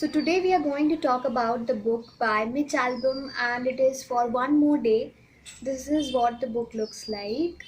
So today we are going to talk about the book by Mitch Albom, and it is For One More Day. This is what the book looks like.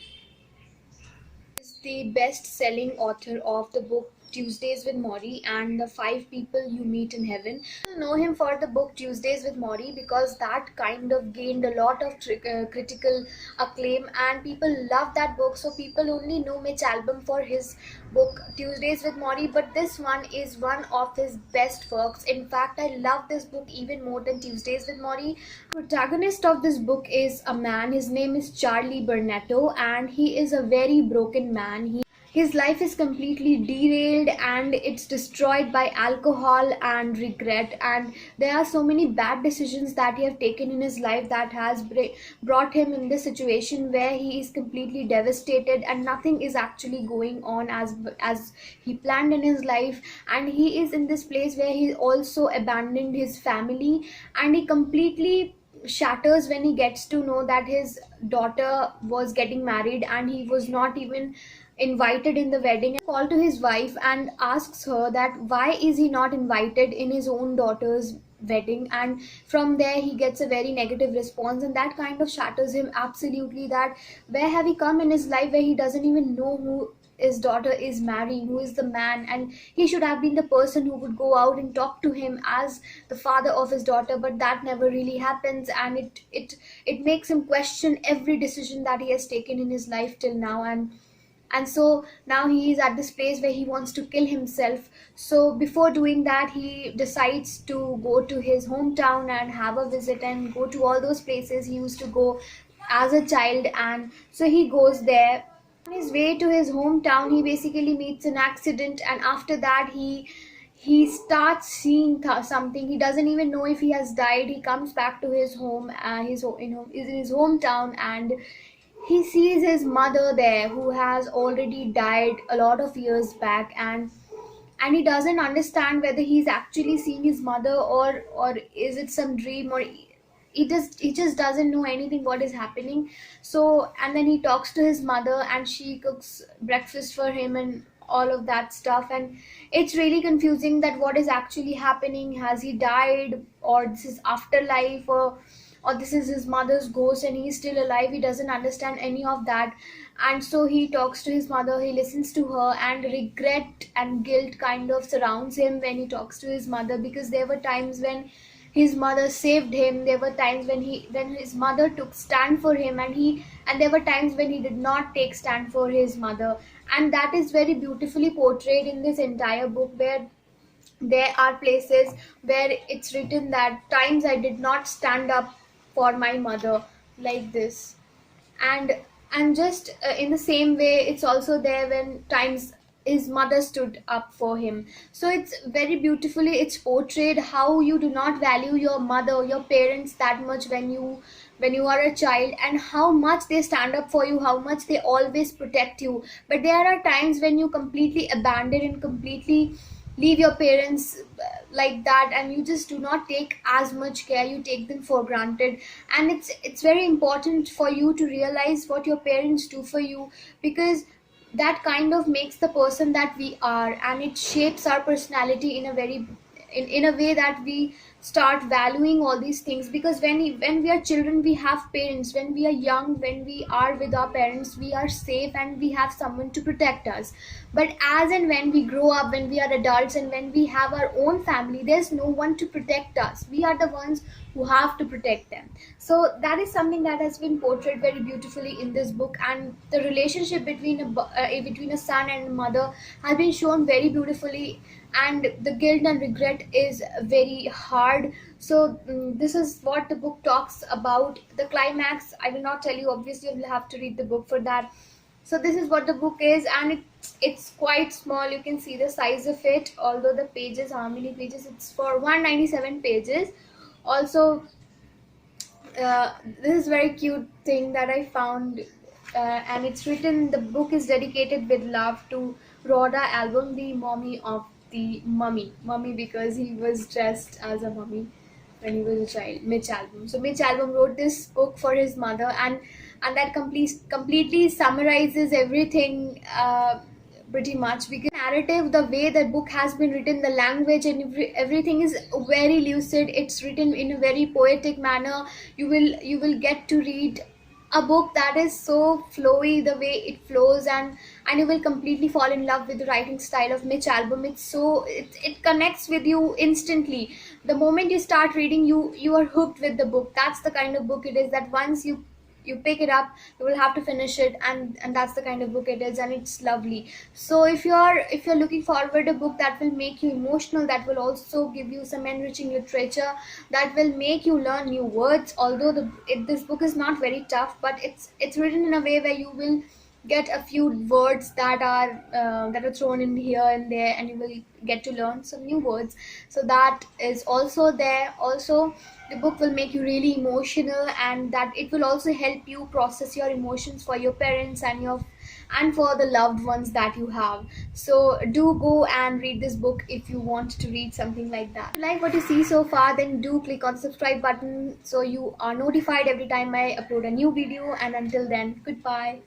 Is the best-selling author of the book Tuesdays with Maury and the Five People You Meet in Heaven. People know him for the book Tuesdays with Maury because that kind of gained a lot of critical acclaim, and people love that book. So people only know Mitch Albom for his book Tuesdays with Maury, but this one is one of his best works. In fact, I love this book even more than Tuesdays with Maury. Protagonist of this book is a man. His name is Charlie Bernetto, and he is a very broken man. His life is completely derailed and it's destroyed by alcohol and regret, and there are so many bad decisions that he have taken in his life that has brought him in this situation where he is completely devastated and nothing is actually going on as he planned in his life. And he is in this place where he also abandoned his family, and he completely shatters when he gets to know that his daughter was getting married and he was not even invited in the wedding. Call to his wife and asks her that why is he not invited in his own daughter's wedding, and from there he gets a very negative response, and that kind of shatters him absolutely, that where have he come in his life where he doesn't even know who his daughter is marrying, who is the man, and he should have been the person who would go out and talk to him as the father of his daughter, but that never really happens, and it makes him question every decision that he has taken in his life till now. And so now he is at this place where he wants to kill himself. So before doing that, he decides to go to his hometown and have a visit and go to all those places he used to go as a child. And so he goes there. On his way to his hometown, he basically meets an accident, and after that he starts seeing something. He doesn't even know if he has died. He comes back to his home, is in his hometown, and he sees his mother there who has already died a lot of years back, and he doesn't understand whether he's actually seeing his mother or is it some dream, or he just doesn't know anything what is happening. So and then he talks to his mother and she cooks breakfast for him and all of that stuff, and it's really confusing that what is actually happening. Has he died, or this is afterlife, or this is his mother's ghost and he's still alive? He doesn't understand any of that. And so he talks to his mother, he listens to her, and regret and guilt kind of surrounds him when he talks to his mother, because there were times when his mother saved him. There were times when his mother took stand for him, and there were times when he did not take stand for his mother. And that is very beautifully portrayed in this entire book, where there are places where it's written that times I did not stand up for my mother, like this. And just in the same way, it's also there when times his mother stood up for him. So it's very beautifully it's portrayed how you do not value your mother, your parents that much when you are a child, and how much they stand up for you, how much they always protect you. But there are times when you completely abandon and completely leave your parents like that, and you just do not take as much care, you take them for granted. And it's very important for you to realize what your parents do for you, because that kind of makes the person that we are, and it shapes our personality in a very in a way that we start valuing all these things. Because when we are children, we have parents. When we are young, when we are with our parents, we are safe and we have someone to protect us. But as and when we grow up, when we are adults and when we have our own family, there's no one to protect us. We are the ones who have to protect them. So that is something that has been portrayed very beautifully in this book, and the relationship between a son and a mother has been shown very beautifully, and the guilt and regret is very hard. So this is what the book talks about. The climax I will not tell you, obviously you will have to read the book for that. So this is what the book is, and it's quite small. You can see the size of it, although the pages, how many pages, it's for 197 pages. Also, this is very cute thing that I found, and it's written, the book is dedicated with love to Rhoda Albom, the mommy of the mummy, because he was dressed as a mummy when he was a child. Mitch Albom. So Mitch Albom wrote this book for his mother, and that completely summarizes everything pretty much. Because narrative, the way the book has been written, the language and everything is very lucid. It's written in a very poetic manner. You will get to read a book that is so flowy, the way it flows, and you will completely fall in love with the writing style of Mitch Albom. It connects with you instantly. The moment you start reading, you are hooked with the book. That's the kind of book it is, that once you pick it up, you will have to finish it, and that's the kind of book it is, and it's lovely. So if you're looking forward a book that will make you emotional, that will also give you some enriching literature, that will make you learn new words, although this book is not very tough, but it's written in a way where you will get a few words that are thrown in here and there, and you will get to learn some new words. So that is also there. Also, the book will make you really emotional, and that it will also help you process your emotions for your parents and for the loved ones that you have. So do go and read this book if you want to read something like that. If you like what you see so far, then do click on the subscribe button so you are notified every time I upload a new video. And until then, goodbye.